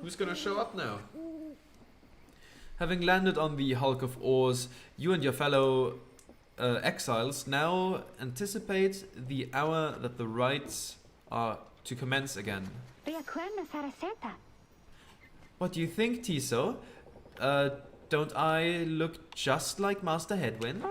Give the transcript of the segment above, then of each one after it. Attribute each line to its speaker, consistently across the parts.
Speaker 1: Who's gonna show up now? Having landed on the hulk of ores, you and your fellow exiles now anticipate the hour that the rites are to commence again. What do you think, Tiso? Don't I look just like Master Hedwyn?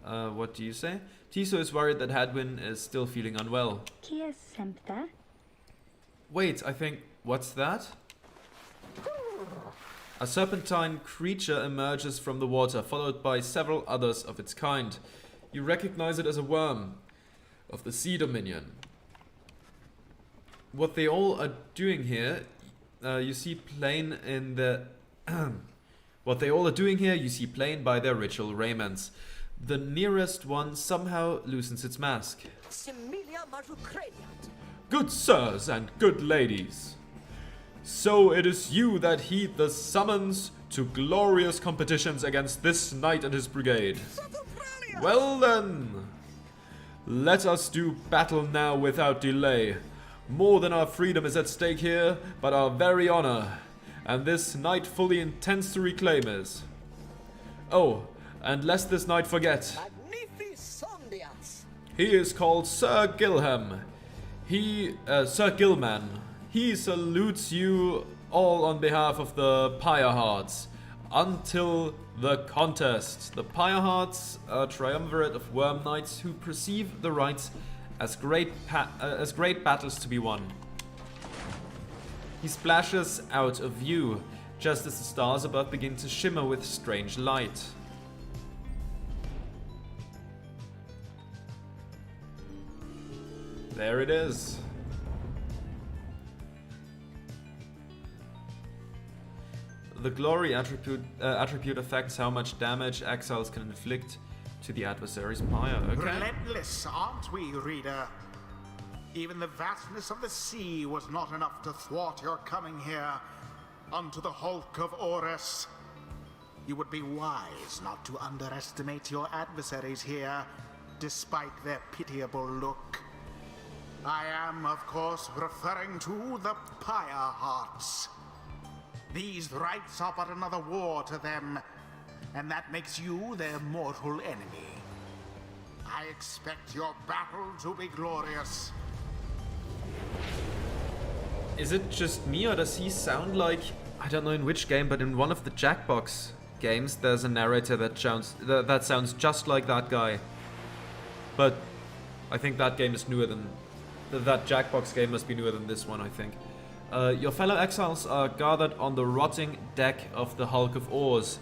Speaker 1: What do you say? Tiso is worried that Hedwyn is still feeling unwell. Wait, I think... what's that? A serpentine creature emerges from the water, followed by several others of its kind. You recognize it as a worm of the Sea Dominion. What they all are doing here, you see plain in the... what they all are doing here, you see plain by their ritual raiments. The nearest one somehow loosens its mask. Good sirs and good ladies, so it is you that heed the summons to glorious competitions against this knight and his brigade. Well then, let us do battle now without delay. More than our freedom is at stake here, but our very honor, and this knight fully intends to reclaim it. Oh, and lest this knight forget, he is called Sir Gilham. Sir Gilman. He salutes you all on behalf of the Pyre Hearts. Until the contest. The Pyre Hearts, a triumvirate of Wyrm-Knights who perceive the rites as great battles to be won. He splashes out of view, just as the stars above begin to shimmer with strange light. There it is. The glory attribute affects how much damage exiles can inflict to the adversary's pyre. Okay.
Speaker 2: Relentless, aren't we, reader? Even the vastness of the sea was not enough to thwart your coming here unto the hulk of Orus. You would be wise not to underestimate your adversaries here, despite their pitiable look. I am, of course, referring to the Pyre Hearts. These rites are but another war to them, and that makes you their mortal enemy. I expect your battle to be glorious.
Speaker 1: Is it just me, or does he sound like, I don't know in which game, but in one of the Jackbox games there's a narrator that sounds just like that guy. But I think that game is newer than... that Jackbox game must be newer than this one, I think. Your fellow exiles are gathered on the rotting deck of the hulk of oars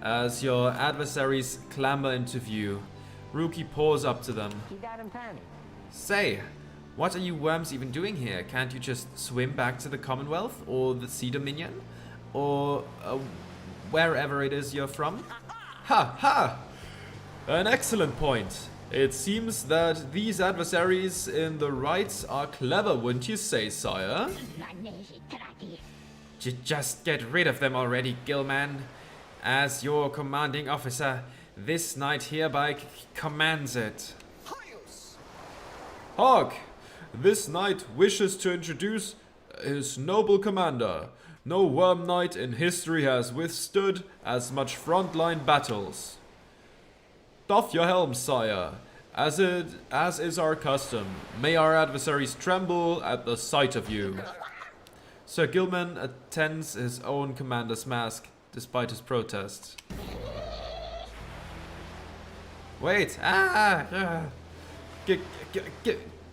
Speaker 1: as your adversaries clamber into view. Rookie paws up to them. Say, what are you worms even doing here? Can't you just swim back to the Commonwealth or the Sea Dominion? Or wherever it is you're from? Ha ha! An excellent point. It seems that these adversaries in the rites are clever, wouldn't you say, sire? Just get rid of them already, Gilman. As your commanding officer, this knight hereby commands it. Hawk, this knight wishes to introduce his noble commander. No Wyrm-Knight in history has withstood as much frontline battles. Doff your helm, sire. As is our custom, may our adversaries tremble at the sight of you. Sir Gilman attends his own commander's mask, despite his protests. Wait!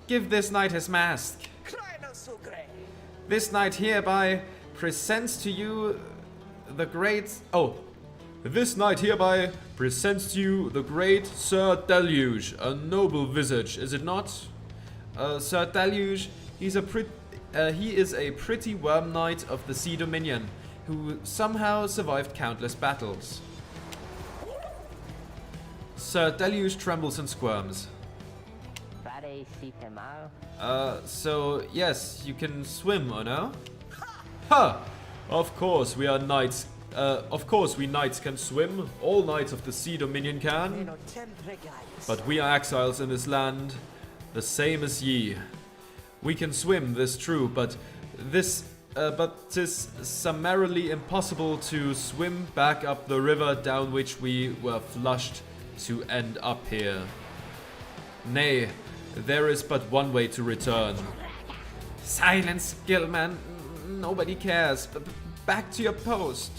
Speaker 1: Give this knight his mask. This knight hereby presents to you the great... Oh! This knight hereby presents to you the great Sir Deluge, a noble visage, is it not? Sir Deluge, he is a pretty Wyrm-Knight of the Sea Dominion, who somehow survived countless battles. Sir Deluge trembles and squirms. So yes, you can swim, or no? Ha! Of course, we are knights. Of course, we knights can swim. All knights of the Sea Dominion can. But we are exiles in this land, the same as ye. We can swim, this true, but this but 'tis summarily impossible to swim back up the river down which we were flushed to end up here. Nay, there is but one way to return. Silence, Gilman. Nobody cares. Back to your post.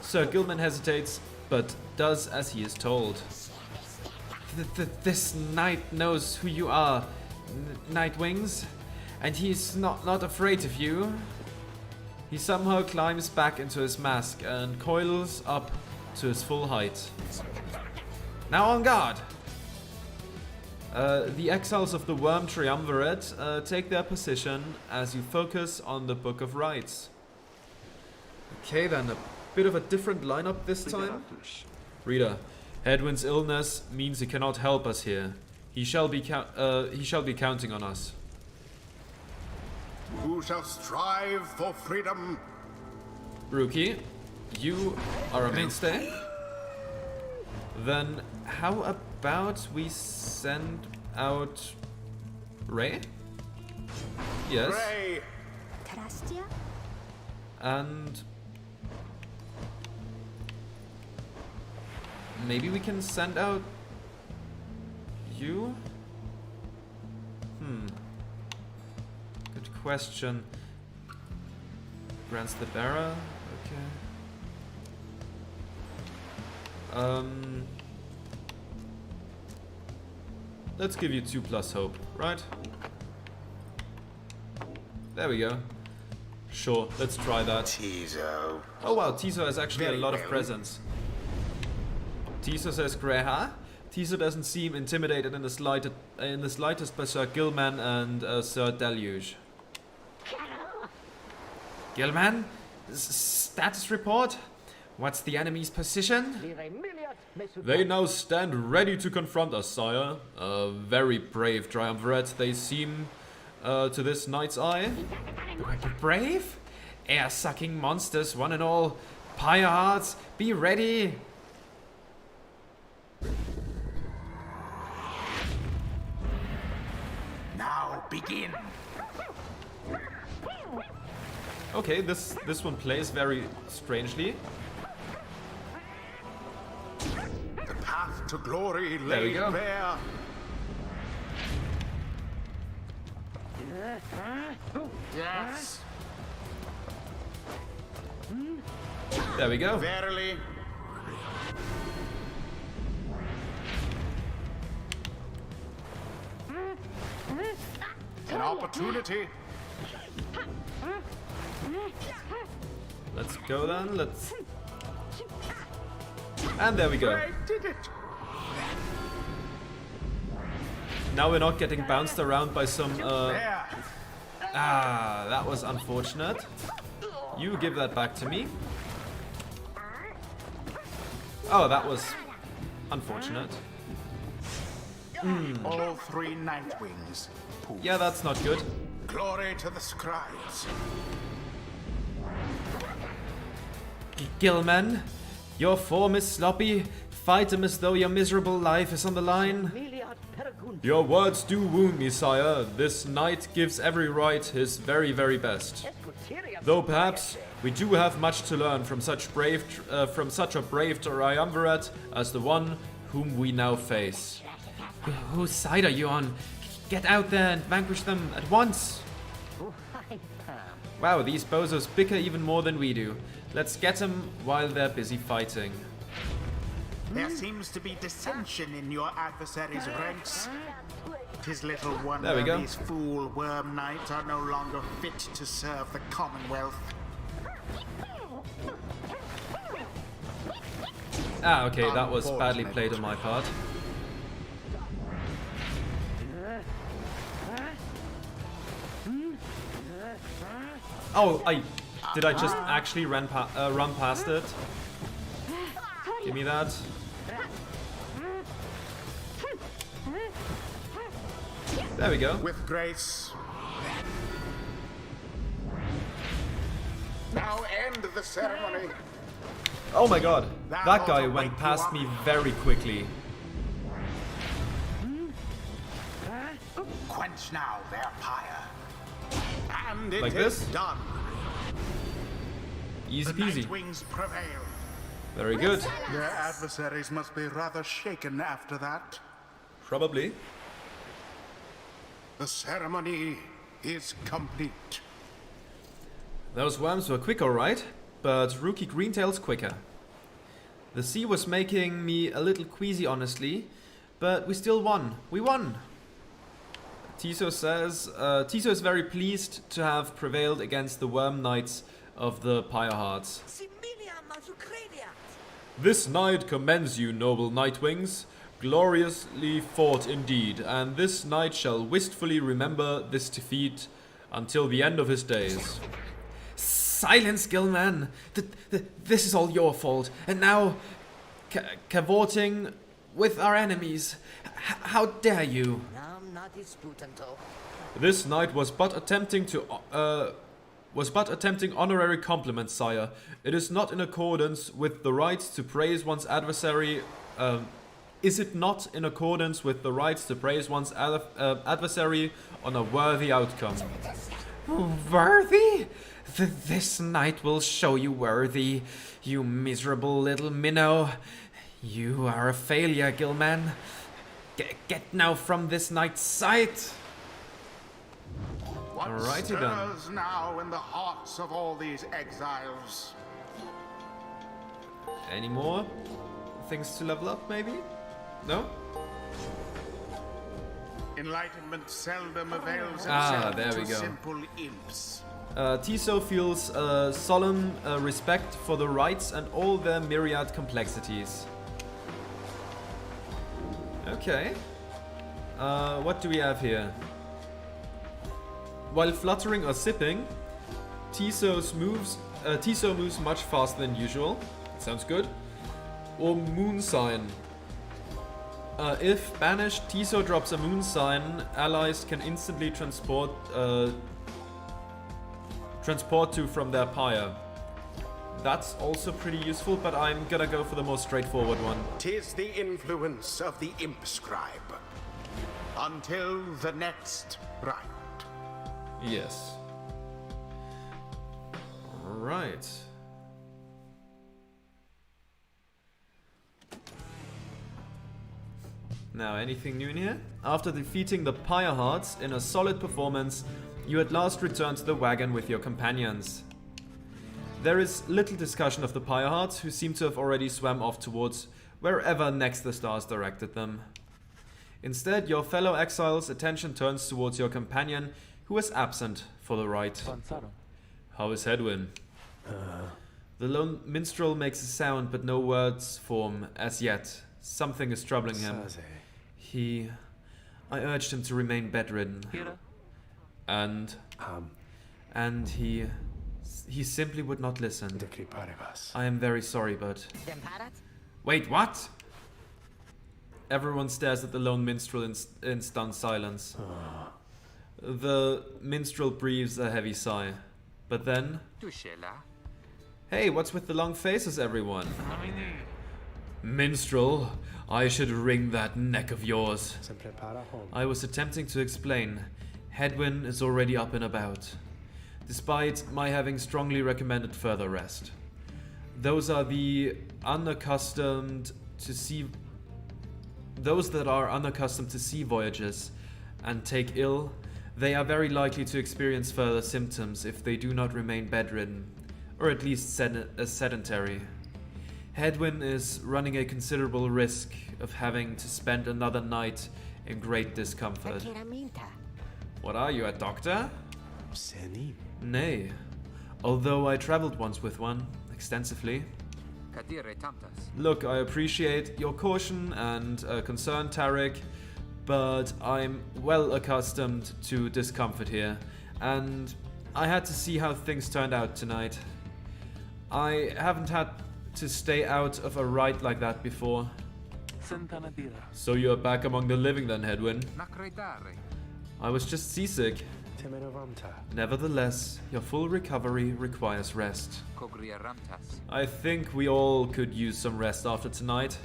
Speaker 1: Sir Gilman hesitates, but does as he is told. This knight knows who you are, Nightwings, and he's not afraid of you. He somehow climbs back into his mask and coils up to his full height. Now on guard! The exiles of the Wyrm Triumvirate take their position as you focus on the Book of Rites. Okay then, a bit of a different lineup this time. Reader, Hedwin's illness means he cannot help us here. He shall be counting on us.
Speaker 2: Who shall strive for freedom?
Speaker 1: Rookie, you are a mainstay. Then how about we send out Ray? Yes.
Speaker 2: Ray!
Speaker 1: And maybe we can send out you? Good question. Grants the bearer? Okay. Let's give you 2+ hope, right? There we go. Sure, let's try that.
Speaker 2: Tiso.
Speaker 1: Oh wow, Tiso has actually
Speaker 2: Very
Speaker 1: a lot of
Speaker 2: well.
Speaker 1: presence. Tiso says Greha. Tiso doesn't seem intimidated in the slightest by Sir Gilman and Sir Deluge. Gilman? Status report? What's the enemy's position? They now stand ready to confront us, sire. A very brave triumvirate they seem to this knight's eye. Brave? Air-sucking monsters, one and all. Pyre hearts, be ready!
Speaker 2: Now begin.
Speaker 1: Okay, this one plays very strangely.
Speaker 2: The path to glory
Speaker 1: There we
Speaker 2: laid
Speaker 1: go.
Speaker 2: bare. Yes,
Speaker 1: There we go.
Speaker 2: verily. An opportunity.
Speaker 1: Let's go then, let's... And there we go.
Speaker 2: Ray did it.
Speaker 1: Now we're not getting bounced around by some...
Speaker 2: There.
Speaker 1: Ah, that was unfortunate. You give that back to me. Oh, that was unfortunate.
Speaker 2: All three Nightwings. Poof.
Speaker 1: Yeah, that's not good.
Speaker 2: Glory to the scribes.
Speaker 1: Gilman, your form is sloppy. Fight him as though your miserable life is on the line. Your words do wound me, sire. This knight gives every right his very, very best. Though perhaps we do have much to learn from such a brave triumvirate as the one whom we now face. Whose side are you on? Get out there and vanquish them at once. Wow, these bozos bicker even more than we do. Let's get them while they're busy fighting.
Speaker 2: There seems to be dissension in your adversary's ranks. 'Tis little
Speaker 1: There we
Speaker 2: wonder
Speaker 1: go.
Speaker 2: these fool Wyrm-Knights are no longer fit to serve the Commonwealth.
Speaker 1: Ah, okay, that was badly played on my part. Oh, did I just actually run past it? Give me that. There we go.
Speaker 2: With grace. Now end the ceremony.
Speaker 1: Oh my god, that guy went past me very quickly.
Speaker 2: Quench now their pyre. And it
Speaker 1: Like
Speaker 2: is
Speaker 1: this?
Speaker 2: done.
Speaker 1: Easy
Speaker 2: The
Speaker 1: peasy.
Speaker 2: Nightwings prevail.
Speaker 1: Very good.
Speaker 2: Their adversaries must be rather shaken after that.
Speaker 1: Probably.
Speaker 2: The ceremony is complete.
Speaker 1: Those worms were quick, alright, but rookie Greentail's quicker. The sea was making me a little queasy, honestly, but we still won. We won! Tiso says, Tiso is very pleased to have prevailed against the Wyrm-Knights of the Pyre Hearts. This knight commends you, noble Nightwings. Gloriously fought indeed, and this knight shall wistfully remember this defeat until the end of his days. Silence, Gilman! This is all your fault, and now cavorting with our enemies. How dare you? This knight was but attempting honorary compliments, sire. It is not in accordance with the right to praise one's adversary. Is it not in accordance with the right to praise one's adversary on a worthy outcome? Worthy? This knight will show you worthy, you miserable little minnow. You are a failure, Gilman. Get now from this knight's sight.
Speaker 2: What
Speaker 1: Alrighty then.
Speaker 2: stirs now in the hearts of all these exiles?
Speaker 1: Any more things to level up, maybe? No?
Speaker 2: Enlightenment seldom avails
Speaker 1: Ah,
Speaker 2: itself
Speaker 1: there we
Speaker 2: to
Speaker 1: go.
Speaker 2: simple imps.
Speaker 1: Tiso feels solemn respect for the rites and all their myriad complexities. Okay. What do we have here? While fluttering or sipping, Tiso moves much faster than usual. Sounds good. Or moon sign. If banished, Tiso drops a moon sign. Allies can instantly transport to from their pyre. That's also pretty useful, but I'm gonna go for the most straightforward one.
Speaker 2: 'Tis the influence of the imp scribe. Until the next rite.
Speaker 1: Yes. Right. Now, anything new in here? After defeating the Pyre Hearts in a solid performance, you at last return to the wagon with your companions. There is little discussion of the Pyre Hearts, who seem to have already swam off towards wherever next the stars directed them. Instead, your fellow exiles' attention turns towards your companion, who is absent for the rite. How is Hedwyn? The lone minstrel makes a sound, but no words form as yet. Something is troubling him. I urged him to remain bedridden. And he simply would not listen. I am very sorry, but... Wait, what? Everyone stares at the lone minstrel in stunned silence. The minstrel breathes a heavy sigh. But then... Hey, what's with the long faces, everyone? Minstrel, I should wring that neck of yours. I was attempting to explain. Hedwyn is already up and about, despite my having strongly recommended further rest. Those that are unaccustomed to sea voyages and take ill, they are very likely to experience further symptoms if they do not remain bedridden, or at least sedentary. Hedwyn is running a considerable risk of having to spend another night in great discomfort. What are you, a doctor? Nay, although I traveled once with one, extensively. Look, I appreciate your caution and concern, Tarek, but I'm well accustomed to discomfort here, and I had to see how things turned out tonight. I haven't had to stay out of a rite like that before. So you're back among the living then, Hedwyn? I was just seasick. Nevertheless, your full recovery requires rest. I think we all could use some rest after tonight.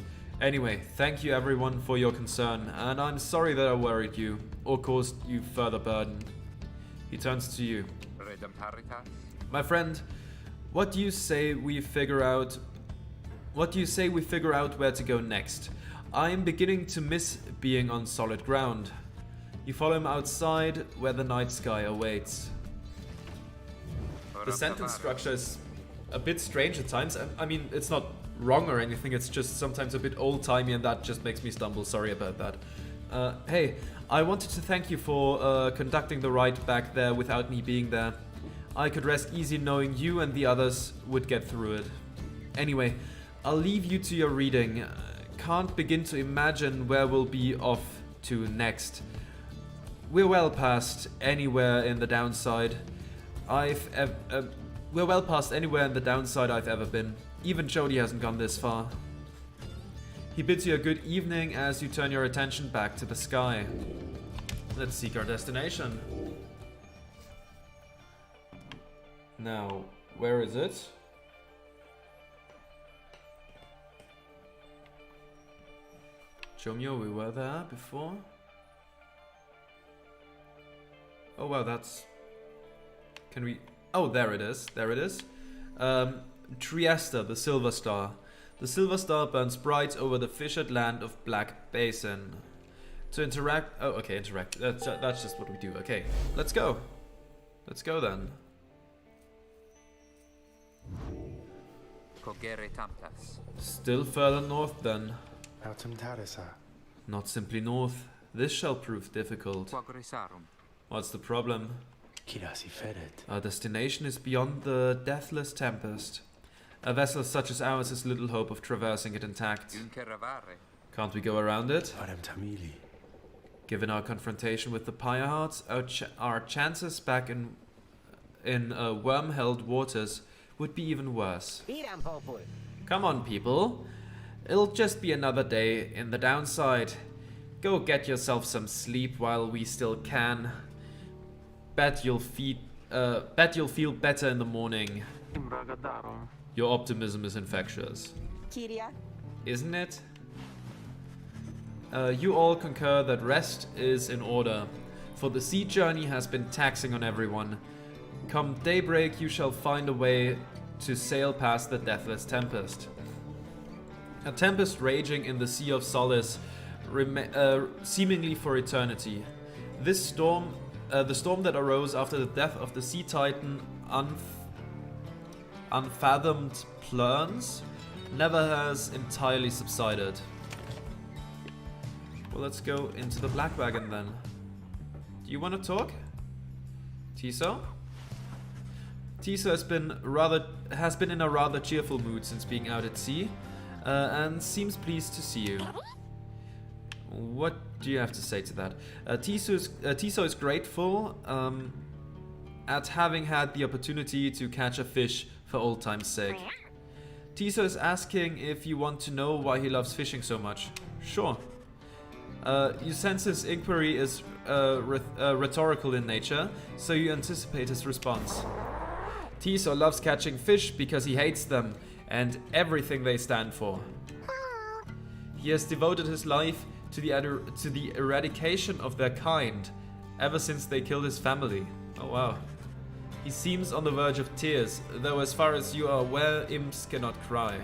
Speaker 1: Anyway, thank you everyone for your concern, and I'm sorry that I worried you, or caused you further burden. He turns to you. My friend, what do you say we figure out where to go next? I am beginning to miss being on solid ground. You follow him outside where the night sky awaits. The sentence structure is a bit strange at times. I mean, it's not wrong or anything, it's just sometimes a bit old-timey and that just makes me stumble. Sorry about that. Hey, I wanted to thank you for conducting the ride back there without me being there. I could rest easy knowing you and the others would get through it. Anyway, I'll leave you to your reading. Can't begin to imagine where we'll be off to next. We're well past anywhere in the downside I've ever been. Even Jody hasn't gone this far. He bids you a good evening as you turn your attention back to the sky. Let's seek our destination. Now, where is it? Jomyo, we were there before. Oh wow, that's... Can we... Oh, there it is. There it is. Trieste, the Silver Star. The Silver Star burns bright over the fissured land of Black Basin. To interact... Oh, okay, interact. That's just what we do. Okay, let's go. Let's go then. Still further north then. Not simply north. This shall prove difficult. What's the problem? Our destination is beyond the deathless tempest. A vessel such as ours has little hope of traversing it intact. Can't we go around it? Given our confrontation with the Pyre Hearts, our chances back in worm-held waters would be even worse. Come on, people. It'll just be another day in the downside. Go get yourself some sleep while we still can. Bet you'll feel better in the morning. Your optimism is infectious. Isn't it? You all concur that rest is in order, for the sea journey has been taxing on everyone. Come daybreak, you shall find a way to sail past the deathless tempest. A tempest raging in the Sea of Solace, seemingly for eternity. This storm, the storm that arose after the death of the sea titan Unfathomed Plurns, never has entirely subsided. Well, let's go into the Black Wagon then. Do you want to talk, Tiso? Tiso has been in a rather cheerful mood since being out at sea, and seems pleased to see you. What do you have to say to that? Tiso is grateful at having had the opportunity to catch a fish for old time's sake. Tiso is asking if you want to know why he loves fishing so much. Sure. You sense his inquiry is rhetorical in nature, so you anticipate his response. Tiso loves catching fish because he hates them and everything they stand for. He has devoted his life to the eradication of their kind ever since they killed his family. Oh wow. He seems on the verge of tears, though as far as you are aware, imps cannot cry.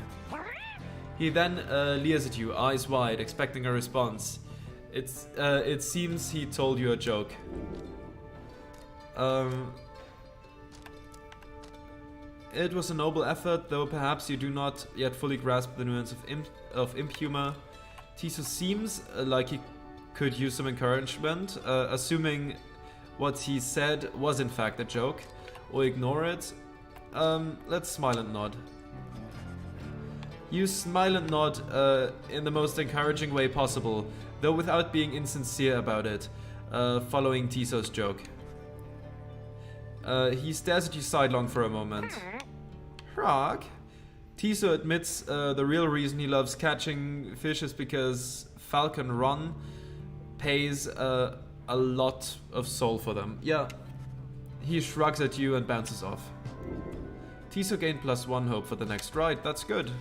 Speaker 1: He then leers at you, eyes wide, expecting a response. It seems he told you a joke. It was a noble effort, though perhaps you do not yet fully grasp the nuance of imp humor. Tiso seems like he could use some encouragement, assuming what he said was in fact a joke, or ignore it. Let's smile and nod. You smile and nod in the most encouraging way possible, though without being insincere about it, following Tiso's joke. He stares at you sidelong for a moment. Rock? Tiso admits the real reason he loves catching fish is because Falcon Ron pays a lot of soul for them. Yeah. He shrugs at you and bounces off. Tiso gained +1 hope for the next ride. That's good.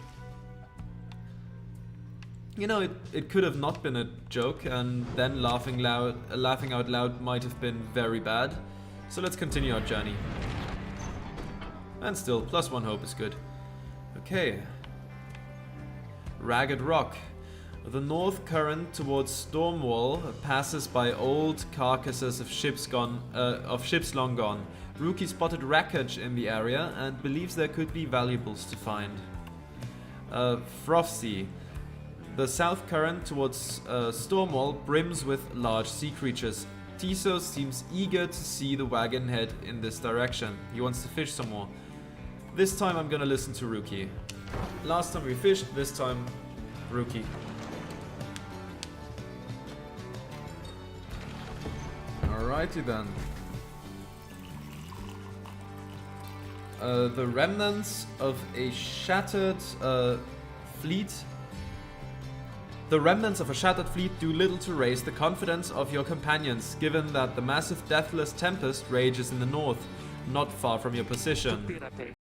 Speaker 1: You know, it could have not been a joke, and then laughing out loud might have been very bad. So let's continue our journey. And still, +1 hope is good. Okay. Ragged Rock. The north current towards Stormwall passes by old carcasses of ships long gone. Rookie spotted wreckage in the area and believes there could be valuables to find. Frosty. The south current towards Stormwall brims with large sea creatures. Tiso seems eager to see the wagon head in this direction. He wants to fish some more. This time I'm gonna listen to Rookie. Last time we fished, this time Rookie. Alrighty then. The remnants of a shattered fleet. The remnants of a shattered fleet do little to raise the confidence of your companions, given that the massive deathless tempest rages in the north, not far from your position.